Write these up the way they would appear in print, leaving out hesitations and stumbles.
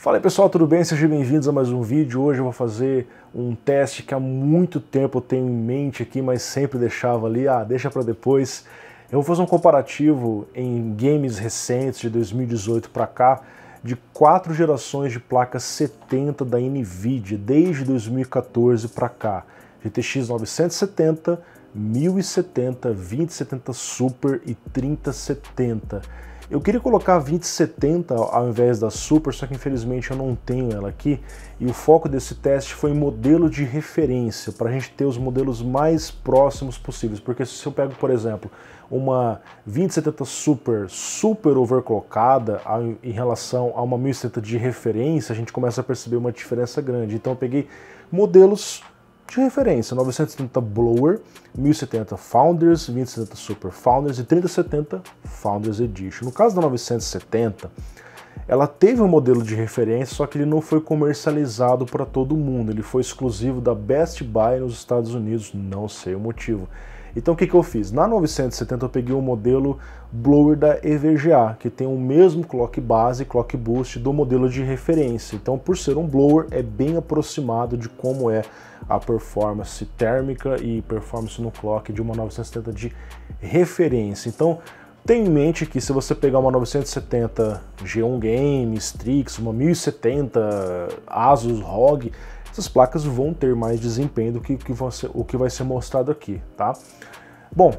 Fala aí pessoal, tudo bem? Sejam bem-vindos a mais um vídeo. Hoje eu vou fazer um teste que há muito tempo eu tenho em mente aqui, mas sempre deixava ali, deixa para depois. Eu vou fazer um comparativo em games recentes de 2018 para cá de 4 gerações de placas 70 da NVIDIA, desde 2014 para cá. GTX 970, 1070, 2070 Super e 3070. Eu queria colocar a 2070 ao invés da Super, só que infelizmente eu não tenho ela aqui, e o foco desse teste foi em modelo de referência, para a gente ter os modelos mais próximos possíveis, porque se eu pego, por exemplo, uma 2070 super overclockada em relação a uma 1070 de referência, a gente começa a perceber uma diferença grande. Então eu peguei modelos de referência, 970 Blower, 1070 Founders, 2070 Super Founders e 3070 Founders Edition. No caso da 970, ela teve um modelo de referência, só que ele não foi comercializado para todo mundo, ele foi exclusivo da Best Buy nos Estados Unidos, não sei o motivo. Então o que eu fiz? Na 970 eu peguei o modelo Blower da EVGA, que tem o mesmo clock base e clock boost do modelo de referência. Então, por ser um blower, é bem aproximado de como é a performance térmica e performance no clock de uma 970 de referência. Então, tenha em mente que se você pegar uma 970 G1 Game, Strix, uma 1070 Asus ROG, essas placas vão ter mais desempenho do que o que vai ser mostrado aqui, tá? Bom,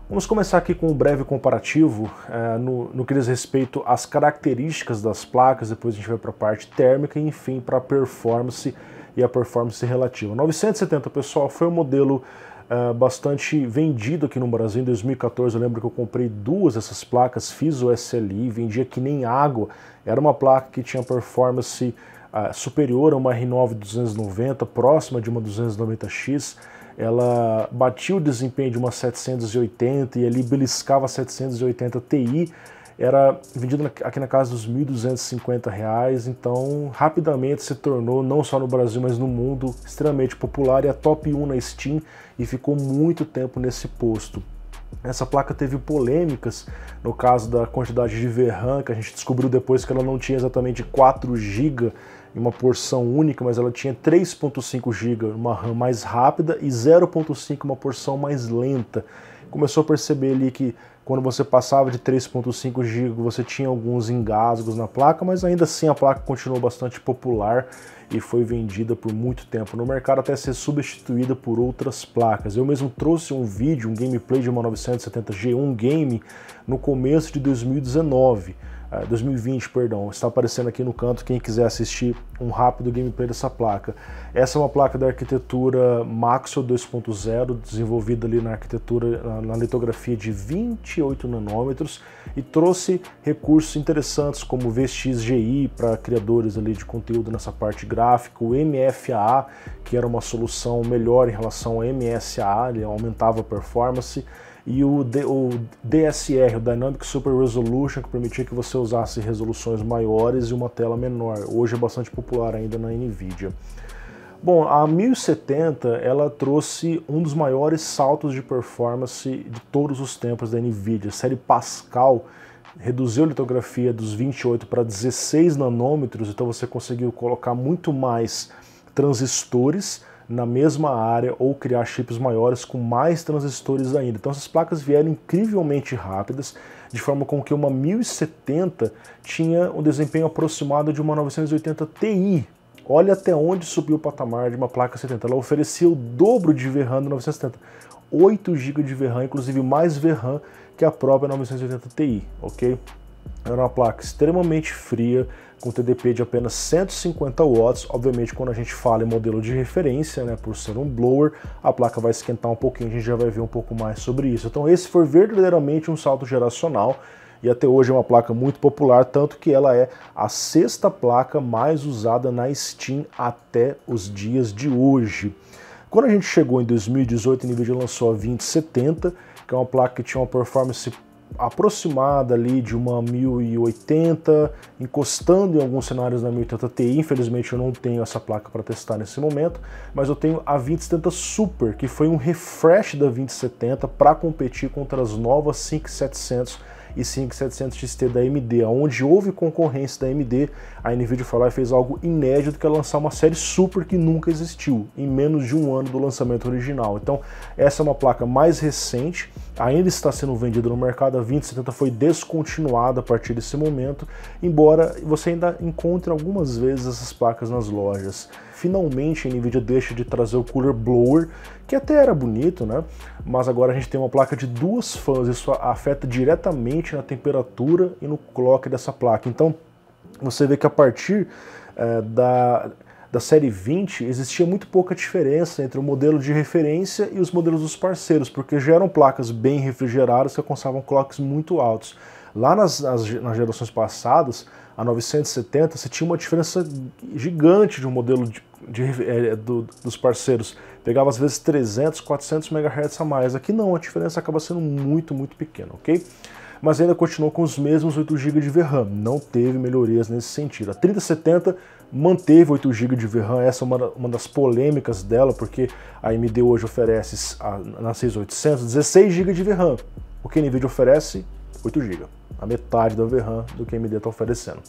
vamos começar aqui com um breve comparativo no que diz respeito às características das placas, depois a gente vai para a parte térmica e enfim para a performance e a performance relativa. 970, pessoal, foi um modelo bastante vendido aqui no Brasil. Em 2014 eu lembro que eu comprei duas dessas placas, fiz o SLI, vendia que nem água. Era uma placa que tinha performance superior a uma R9 290, próxima de uma 290X, ela batia o desempenho de uma 780 e ali beliscava a 780 Ti, era vendida aqui na casa dos R$ 1.250, então rapidamente se tornou, não só no Brasil, mas no mundo, extremamente popular e a top 1 na Steam e ficou muito tempo nesse posto. Essa placa teve polêmicas no caso da quantidade de VRAM, que a gente descobriu depois que ela não tinha exatamente 4 GB em uma porção única, mas ela tinha 3.5 GB, uma RAM mais rápida, e 0.5 uma porção mais lenta. Começou a perceber ali que quando você passava de 3.5 GB você tinha alguns engasgos na placa, mas ainda assim a placa continuou bastante popular e foi vendida por muito tempo no mercado até ser substituída por outras placas. Eu mesmo trouxe um vídeo, um gameplay de uma 970 G1 Game no começo de 2019. 2020, perdão, está aparecendo aqui no canto quem quiser assistir um rápido gameplay dessa placa. Essa é uma placa da arquitetura Maxwell 2.0, desenvolvida ali na arquitetura, na litografia de 28 nanômetros e trouxe recursos interessantes como VXGI para criadores ali de conteúdo nessa parte gráfica, o MFAA, que era uma solução melhor em relação ao MSAA, ele aumentava a performance, e o DSR, o Dynamic Super Resolution, que permitia que você usasse resoluções maiores e uma tela menor. Hoje é bastante popular ainda na NVIDIA. Bom, a 1070 ela trouxe um dos maiores saltos de performance de todos os tempos da NVIDIA. A série Pascal reduziu a litografia dos 28 para 16 nanômetros, então você conseguiu colocar muito mais transistores na mesma área ou criar chips maiores com mais transistores ainda. Então essas placas vieram incrivelmente rápidas, de forma com que uma 1070 tinha um desempenho aproximado de uma 980 Ti. Olha até onde subiu o patamar de uma placa 70. Ela oferecia o dobro de VRAM da 970. 8 GB de VRAM, inclusive mais VRAM que a própria 980 Ti, ok? Era uma placa extremamente fria, com TDP de apenas 150 watts. Obviamente, quando a gente fala em modelo de referência, né, por ser um blower, a placa vai esquentar um pouquinho, a gente já vai ver um pouco mais sobre isso. Então esse foi verdadeiramente um salto geracional e até hoje é uma placa muito popular, tanto que ela é a 6ª placa mais usada na Steam até os dias de hoje. Quando a gente chegou em 2018, a NVIDIA lançou a 2070, que é uma placa que tinha uma performance aproximada ali de uma 1080, encostando em alguns cenários na 1080 Ti. Infelizmente eu não tenho essa placa para testar nesse momento, mas eu tenho a 2070 Super, que foi um refresh da 2070 para competir contra as novas 5700 e 5700 XT da AMD, onde houve concorrência da AMD, a NVIDIA foi lá e fez algo inédito, que é lançar uma série Super que nunca existiu, em menos de um ano do lançamento original. Então essa é uma placa mais recente, ainda está sendo vendida no mercado, a 2070 foi descontinuada a partir desse momento, embora você ainda encontre algumas vezes essas placas nas lojas. Finalmente a NVIDIA deixa de trazer o Cooler Blower, que até era bonito, né? Mas agora a gente tem uma placa de duas fãs, isso afeta diretamente na temperatura e no clock dessa placa. Então você vê que a partir da série 20 existia muito pouca diferença entre o modelo de referência e os modelos dos parceiros, porque já eram placas bem refrigeradas que alcançavam clocks muito altos. Lá nas gerações passadas, a 970, você tinha uma diferença gigante de um modelo dos parceiros. Pegava às vezes 300, 400 MHz a mais. Aqui não, a diferença acaba sendo muito, muito pequena, ok? Mas ainda continuou com os mesmos 8 GB de VRAM, não teve melhorias nesse sentido. A 3070 manteve 8 GB de VRAM, essa é uma das polêmicas dela, porque a AMD hoje oferece na 6800 16 GB de VRAM, o que a NVIDIA oferece 8 GB, a metade da VRAM do que a AMD está oferecendo.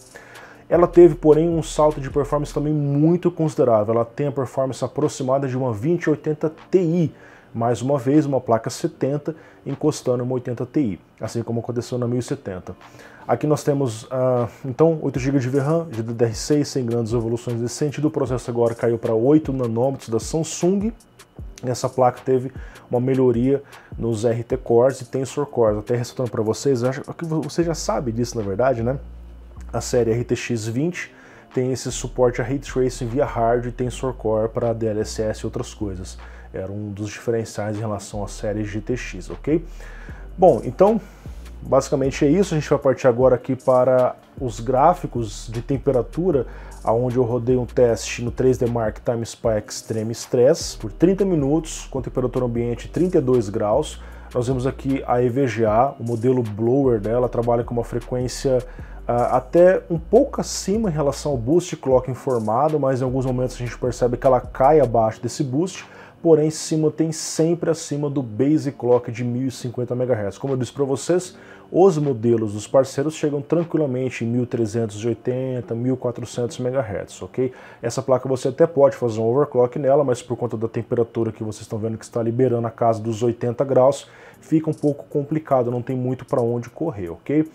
Ela teve, porém, um salto de performance também muito considerável. Ela tem a performance aproximada de uma 2080 Ti, mais uma vez uma placa 70 encostando em uma 80 Ti, assim como aconteceu na 1070. Aqui nós temos, então, 8 GB de VRAM, GDDR6, sem grandes evoluções nesse sentido. O processo agora caiu para 8 nanômetros da Samsung. Essa placa teve uma melhoria nos RT Cores e Tensor Cores. Até ressaltando para vocês, acho que você já sabe disso, na verdade, né? A série RTX 20 tem esse suporte a Ray Tracing via hardware e Tensor Core para DLSS e outras coisas. Era um dos diferenciais em relação à série GTX, ok? Bom, então, basicamente é isso. A gente vai partir agora aqui para os gráficos de temperatura, onde eu rodei um teste no 3D Mark Time Spy Extreme Stress por 30 minutos, com temperatura ambiente 32 graus. Nós vemos aqui a EVGA, o modelo blower dela, trabalha com uma frequência até um pouco acima em relação ao boost clock informado, mas em alguns momentos a gente percebe que ela cai abaixo desse boost, porém se mantém sempre acima do base clock de 1050 MHz. Como eu disse para vocês, os modelos dos parceiros chegam tranquilamente em 1380, 1400 MHz, ok? Essa placa você até pode fazer um overclock nela, mas por conta da temperatura que vocês estão vendo que está liberando a casa dos 80 graus, fica um pouco complicado, não tem muito para onde correr, ok?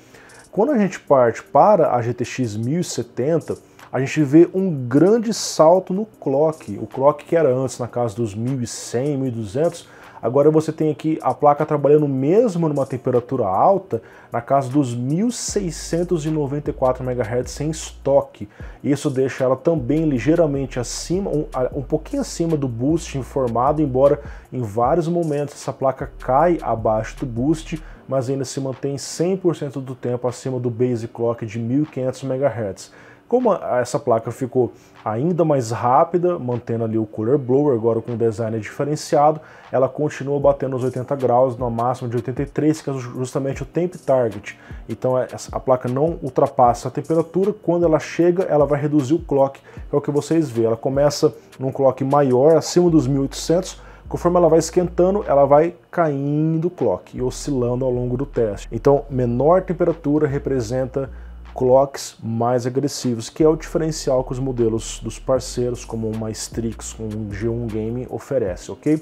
Quando a gente parte para a GTX 1070, a gente vê um grande salto no clock. O clock que era antes na casa dos 1100, 1200, agora você tem aqui a placa trabalhando mesmo numa temperatura alta, na casa dos 1694 MHz em estoque. Isso deixa ela também ligeiramente acima, um pouquinho acima do boost informado, embora em vários momentos essa placa cai abaixo do boost, mas ainda se mantém 100% do tempo acima do base clock de 1500 MHz. Como essa placa ficou ainda mais rápida, mantendo ali o Cooler Blower, agora com um design diferenciado, ela continua batendo os 80 graus, na máxima de 83, que é justamente o Temp Target. Então a placa não ultrapassa a temperatura, quando ela chega, ela vai reduzir o clock, que é o que vocês veem. Ela começa num clock maior, acima dos 1800, conforme ela vai esquentando, ela vai caindo o clock e oscilando ao longo do teste. Então, menor temperatura representa clocks mais agressivos, que é o diferencial que os modelos dos parceiros, como uma Strix com um G1 Game, oferece, ok?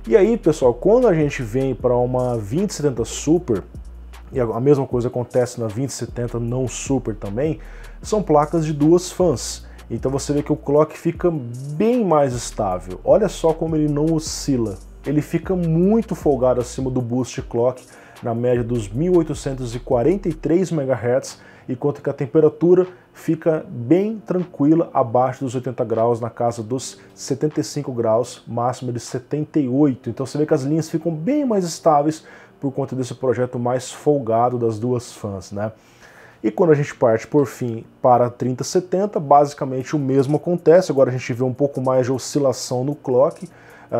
E aí, pessoal, quando a gente vem para uma 2070 Super, e a mesma coisa acontece na 2070 não Super também, são placas de duas fãs. Então você vê que o clock fica bem mais estável. Olha só como ele não oscila. Ele fica muito folgado acima do boost clock, na média dos 1843 MHz, enquanto que a temperatura fica bem tranquila abaixo dos 80 graus, na casa dos 75 graus, máxima de 78. Então você vê que as linhas ficam bem mais estáveis por conta desse projeto mais folgado das duas fãs, né? E quando a gente parte, por fim, para a 3070, basicamente o mesmo acontece. Agora a gente vê um pouco mais de oscilação no clock.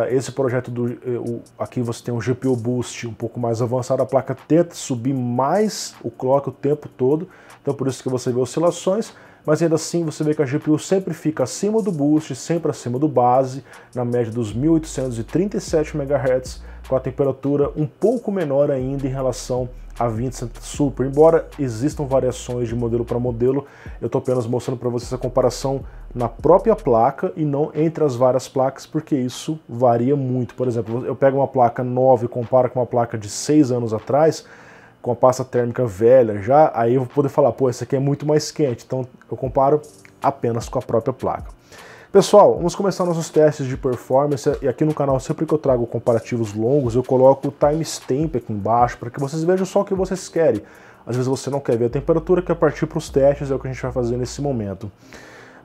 Esse projeto, aqui você tem um GPU Boost um pouco mais avançado, a placa tenta subir mais o clock o tempo todo, então por isso que você vê oscilações, mas ainda assim você vê que a GPU sempre fica acima do boost, sempre acima do base, na média dos 1837 MHz, com a temperatura um pouco menor ainda em relação a 2070 Super. Embora existam variações de modelo para modelo, eu estou apenas mostrando para vocês a comparação na própria placa e não entre as várias placas, porque isso varia muito. Por exemplo, eu pego uma placa nova e comparo com uma placa de 6 anos atrás, com a pasta térmica velha já, aí eu vou poder falar, pô, essa aqui é muito mais quente, então eu comparo apenas com a própria placa. Pessoal, vamos começar nossos testes de performance, e aqui no canal, sempre que eu trago comparativos longos, eu coloco o timestamp aqui embaixo, para que vocês vejam só o que vocês querem. Às vezes você não quer ver a temperatura, quer partir para os testes, é o que a gente vai fazer nesse momento.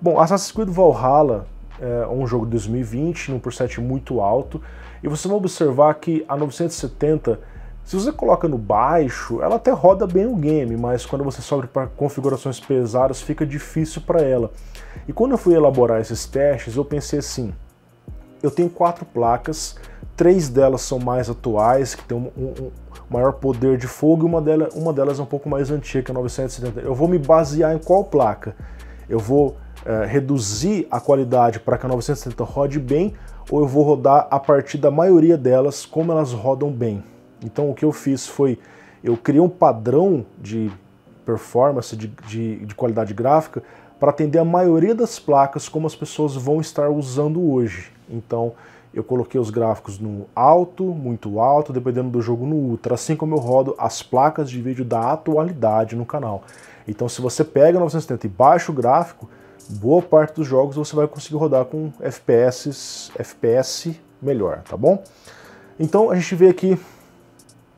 Bom, Assassin's Creed Valhalla é um jogo de 2020, num preset muito alto, e vocês vão observar que a 970, se você coloca no baixo, ela até roda bem o game, mas quando você sobe para configurações pesadas, fica difícil para ela. E quando eu fui elaborar esses testes, eu pensei assim, eu tenho 4 placas, 3 delas são mais atuais, que tem um maior poder de fogo, e uma delas é um pouco mais antiga, que é a 970. Eu vou me basear em qual placa? Eu vou reduzir a qualidade para que a 970 rode bem, ou eu vou rodar a partir da maioria delas, como elas rodam bem? Então o que eu fiz foi, eu criei um padrão de performance, de qualidade gráfica, para atender a maioria das placas como as pessoas vão estar usando hoje. Então eu coloquei os gráficos no alto, muito alto, dependendo do jogo no ultra, assim como eu rodo as placas de vídeo da atualidade no canal. Então se você pega a 970 e baixa o gráfico, boa parte dos jogos você vai conseguir rodar com FPS melhor, tá bom? Então a gente vê aqui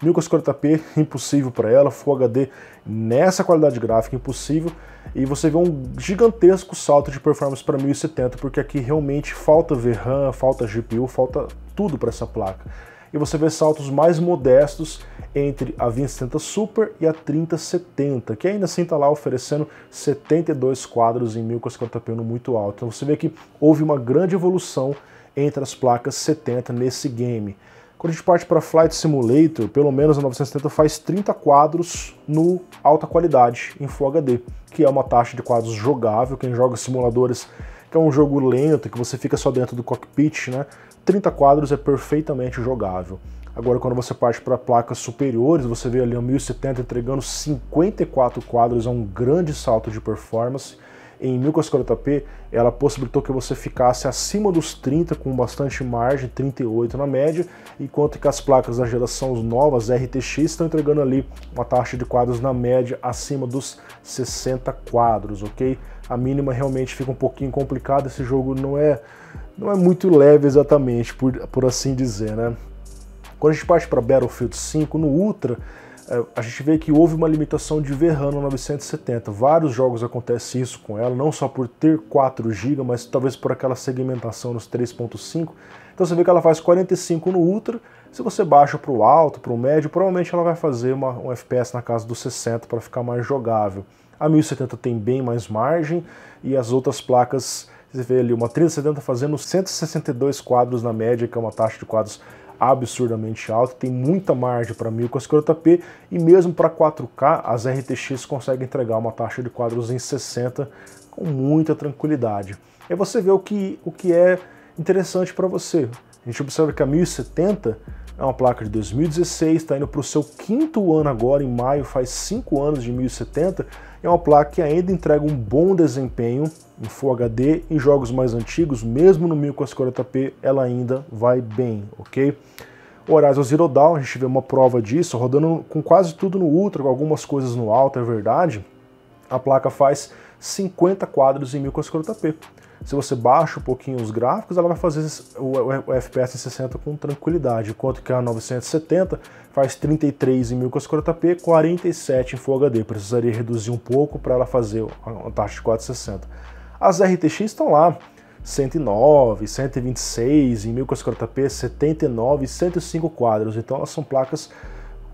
1440p, impossível para ela, Full HD nessa qualidade gráfica, impossível, e você vê um gigantesco salto de performance para 1070, porque aqui realmente falta VRAM, falta GPU, falta tudo para essa placa. E você vê saltos mais modestos entre a 2070 Super e a 3070, que ainda assim está lá oferecendo 72 quadros em 1440p no muito alto. Então você vê que houve uma grande evolução entre as placas 70 nesse game. Quando a gente parte para Flight Simulator, pelo menos a 970 faz 30 quadros no alta qualidade, em Full HD, que é uma taxa de quadros jogável. Quem joga simuladores, que é um jogo lento, que você fica só dentro do cockpit, né? 30 quadros é perfeitamente jogável. Agora, quando você parte para placas superiores, você vê ali a 1070 entregando 54 quadros, é um grande salto de performance. Em 1440p, ela possibilitou que você ficasse acima dos 30 com bastante margem, 38 na média, enquanto que as placas da geração novas, RTX, estão entregando ali uma taxa de quadros na média acima dos 60 quadros, ok? A mínima realmente fica um pouquinho complicada, esse jogo não é muito leve exatamente, por assim dizer, né? Quando a gente parte para Battlefield 5, no Ultra, a gente vê que houve uma limitação de VRAM no 970. Vários jogos acontece isso com ela, não só por ter 4 GB, mas talvez por aquela segmentação nos 3.5. Então você vê que ela faz 45 no Ultra. Se você baixa para o alto, para o médio, provavelmente ela vai fazer um FPS na casa dos 60 para ficar mais jogável. A 1070 tem bem mais margem, e as outras placas, você vê ali uma 3070 fazendo 162 quadros na média, que é uma taxa de quadros absurdamente alta, tem muita margem para 1440p, e mesmo para 4K as RTX conseguem entregar uma taxa de quadros em 60 com muita tranquilidade. E você vê o que é interessante para você. A gente observa que a 1070 é uma placa de 2016, está indo para o seu 5º ano agora, em maio, faz 5 anos de 1070, é uma placa que ainda entrega um bom desempenho em Full HD, em jogos mais antigos, mesmo no 1440p, ela ainda vai bem, ok? O Horizon Zero Dawn, a gente vê uma prova disso, rodando com quase tudo no Ultra, com algumas coisas no alto, é verdade, a placa faz 50 quadros em 1440p. Se você baixa um pouquinho os gráficos, ela vai fazer o FPS em 60 com tranquilidade, enquanto que a 970 faz 33 em 1440p, 47 em Full HD. Precisaria reduzir um pouco para ela fazer uma taxa de 460. As RTX estão lá, 109, 126 em 1440p, 79 e 105 quadros. Então elas são placas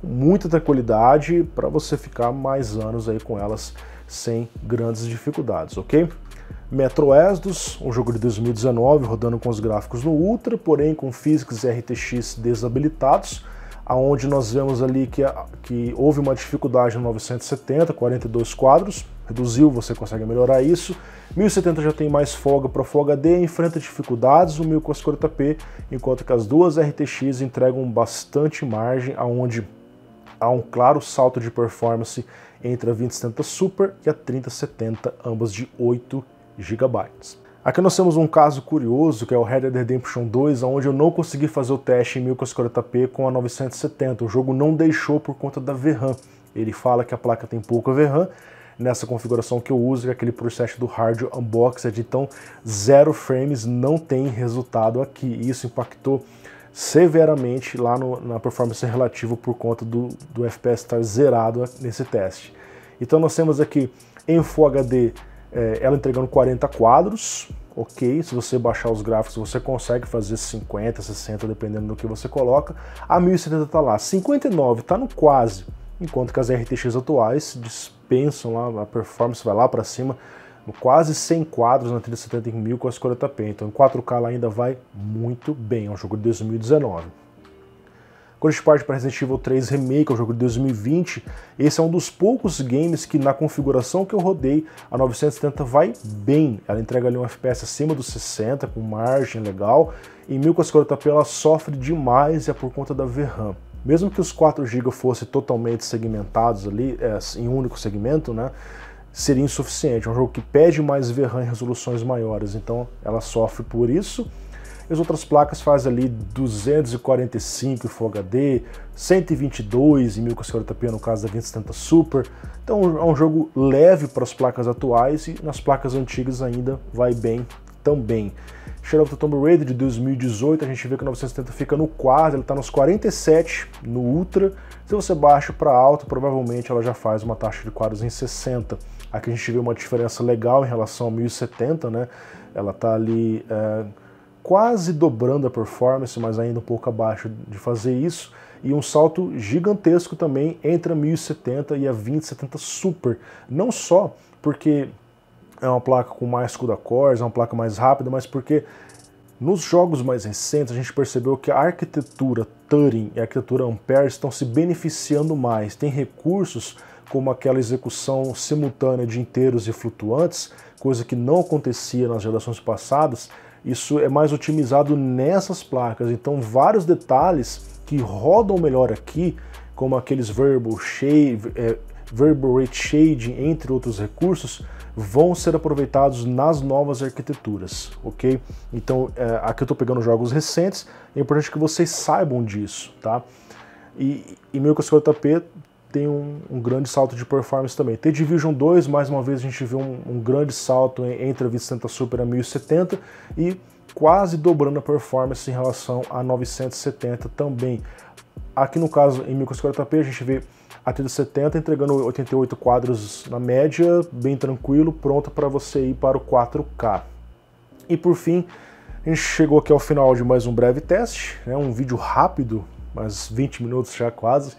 com muita tranquilidade para você ficar mais anos aí com elas sem grandes dificuldades, ok? Metro Exodus, um jogo de 2019, rodando com os gráficos no Ultra, porém com Physics e RTX desabilitados, aonde nós vemos ali que houve uma dificuldade no 970, 42 quadros, reduziu, você consegue melhorar isso. 1070 já tem mais folga para Full HD, enfrenta dificuldades no 1440p, enquanto que as duas RTX entregam bastante margem, aonde há um claro salto de performance entre a 2070 Super e a 3070, ambas de 8 GB. Aqui nós temos um caso curioso, que é o Red Dead Redemption 2, onde eu não consegui fazer o teste em 1440p com a 970. O jogo não deixou por conta da VRAM. Ele fala que a placa tem pouca VRAM. Nessa configuração que eu uso, que é aquele preset do Hard Unboxed, então 0 frames não tem resultado aqui. Isso impactou severamente lá na performance relativa por conta do FPS estar zerado nesse teste. Então nós temos aqui em Full HD ela entregando 40 quadros, ok, se você baixar os gráficos você consegue fazer 50, 60, dependendo do que você coloca. A 1070 está lá, 59 está no quase, enquanto que as RTX atuais dispensam lá, a performance vai lá para cima, quase 100 quadros na 3070 em 1440p, então em 4K ela ainda vai muito bem, é um jogo de 2019. Quando a gente parte para Resident Evil 3 Remake, é um jogo de 2020, esse é um dos poucos games que na configuração que eu rodei, a 970 vai bem, ela entrega ali um FPS acima dos 60, com margem legal, em 1440p ela sofre demais e é por conta da VRAM. Mesmo que os 4 GB fossem totalmente segmentados ali, em um único segmento, né, seria insuficiente. É um jogo que pede mais VRAM em resoluções maiores, então ela sofre por isso. E as outras placas fazem ali 245 em Full HD, 122 em 1440p no caso da 2070 Super. Então é um jogo leve para as placas atuais e nas placas antigas ainda vai bem também. Shadow of the Tomb Raider de 2018, a gente vê que o 970 fica no quase, ele está nos 47 no Ultra. Se você baixa para alto, provavelmente ela já faz uma taxa de quadros em 60. Aqui a gente vê uma diferença legal em relação ao 1070, né? Ela está ali quase dobrando a performance, mas ainda um pouco abaixo de fazer isso. E um salto gigantesco também entre a 1070 e a 2070 Super. Não só porque é uma placa com mais CUDA cores, é uma placa mais rápida, mas porque nos jogos mais recentes a gente percebeu que a arquitetura Turing e a arquitetura Ampere estão se beneficiando mais. Tem recursos como aquela execução simultânea de inteiros e flutuantes, coisa que não acontecia nas gerações passadas. Isso é mais otimizado nessas placas, então vários detalhes que rodam melhor aqui, como aqueles Variable Rate Shading, entre outros recursos, vão ser aproveitados nas novas arquiteturas, ok? Então aqui eu estou pegando jogos recentes, é importante que vocês saibam disso, tá? E 1440p tem um grande salto de performance também. The Division 2, mais uma vez a gente vê um grande salto entre a 2070 Super e a 1070 e quase dobrando a performance em relação a 970 também. Aqui no caso, em 1440p, a gente vê a 3070 entregando 88 quadros na média, bem tranquilo, pronto para você ir para o 4K. E por fim, a gente chegou aqui ao final de mais um breve teste, né, um vídeo rápido, mas 20 minutos já quase.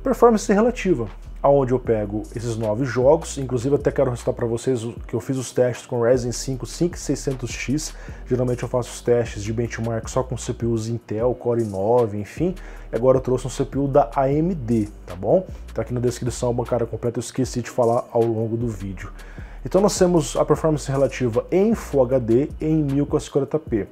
Performance relativa, aonde eu pego esses 9 jogos, inclusive até quero ressaltar para vocês que eu fiz os testes com Ryzen 5 5600X, geralmente eu faço os testes de benchmark só com CPUs Intel, Core i9, enfim, e agora eu trouxe um CPU da AMD, tá bom? Tá aqui na descrição a bancada completa, eu esqueci de falar ao longo do vídeo. Então nós temos a performance relativa em Full HD em 1440p.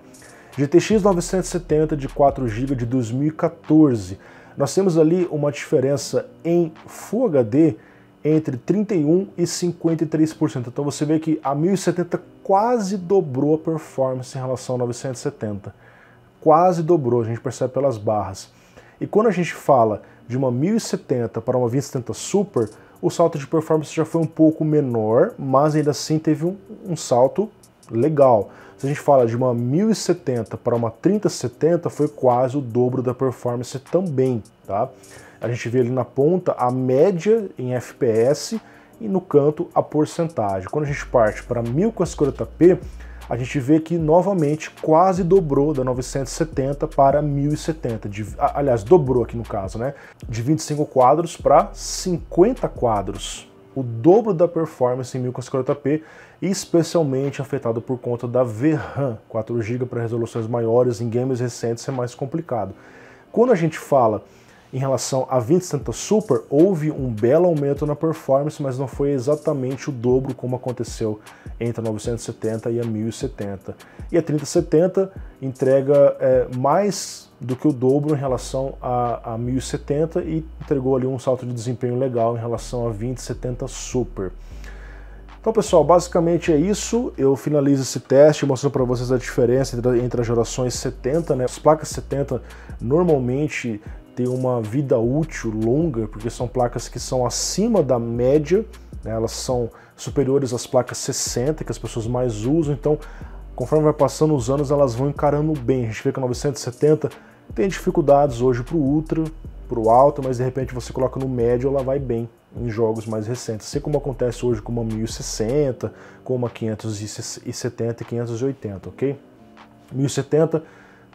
GTX 970 de 4 GB de 2014, nós temos ali uma diferença em Full HD entre 31% e 53%. Então você vê que a 1070 quase dobrou a performance em relação a 970. Quase dobrou, a gente percebe pelas barras. E quando a gente fala de uma 1070 para uma 2070 Super, o salto de performance já foi um pouco menor, mas ainda assim teve um salto legal. Se a gente fala de uma 1070 para uma 3070, foi quase o dobro da performance também, tá? A gente vê ali na ponta a média em FPS e no canto a porcentagem. Quando a gente parte para 1440p, a gente vê que novamente quase dobrou da 970 para 1070. Aliás, dobrou aqui no caso, né? De 25 quadros para 50 quadros. O dobro da performance em 1440p, especialmente afetado por conta da VRAM. 4 GB para resoluções maiores em games recentes é mais complicado. Quando a gente fala em relação à 2070 Super, houve um belo aumento na performance, mas não foi exatamente o dobro como aconteceu entre a 970 e a 1070. E a 3070 entrega mais do que o dobro em relação a 1070 e entregou ali um salto de desempenho legal em relação a 2070 Super. Então, pessoal, basicamente é isso. Eu finalizo esse teste mostrando para vocês a diferença entre as gerações 70, né? As placas 70 normalmente têm uma vida útil longa, porque são placas que são acima da média, né? Elas são superiores às placas 60, que as pessoas mais usam. Então, conforme vai passando os anos, elas vão encarando bem. A gente vê que a 970 tem dificuldades hoje para o Ultra, para o alto, mas de repente você coloca no médio, ela vai bem em jogos mais recentes, assim como acontece hoje com uma 1060, com uma 570 e 580, ok? 1070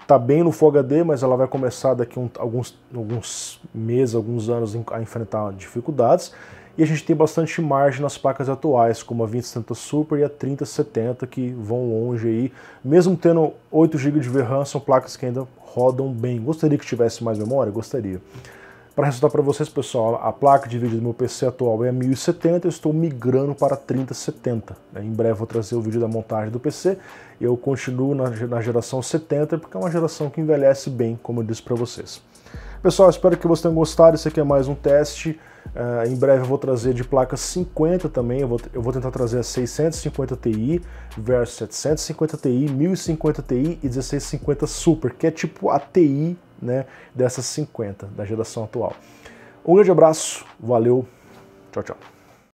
tá bem no Full HD, mas ela vai começar daqui alguns meses, alguns anos a enfrentar dificuldades, e a gente tem bastante margem nas placas atuais, como a 2070 Super e a 3070, que vão longe aí, mesmo tendo 8 GB de VRAM, são placas que ainda rodam bem. Gostaria que tivesse mais memória? Gostaria. Para ressaltar para vocês, pessoal, a placa de vídeo do meu PC atual é a 1070, eu estou migrando para a 3070. Em breve vou trazer o vídeo da montagem do PC. Eu continuo na geração 70, porque é uma geração que envelhece bem, como eu disse para vocês. Pessoal, espero que vocês tenham gostado. Esse aqui é mais um teste. Em breve eu vou trazer de placa 50 também. Eu vou tentar trazer a 650 Ti versus 750 Ti, 1050 Ti e 1650 Super, que é tipo a Ti, né, dessas 50 da geração atual. Um grande abraço, valeu, tchau, tchau.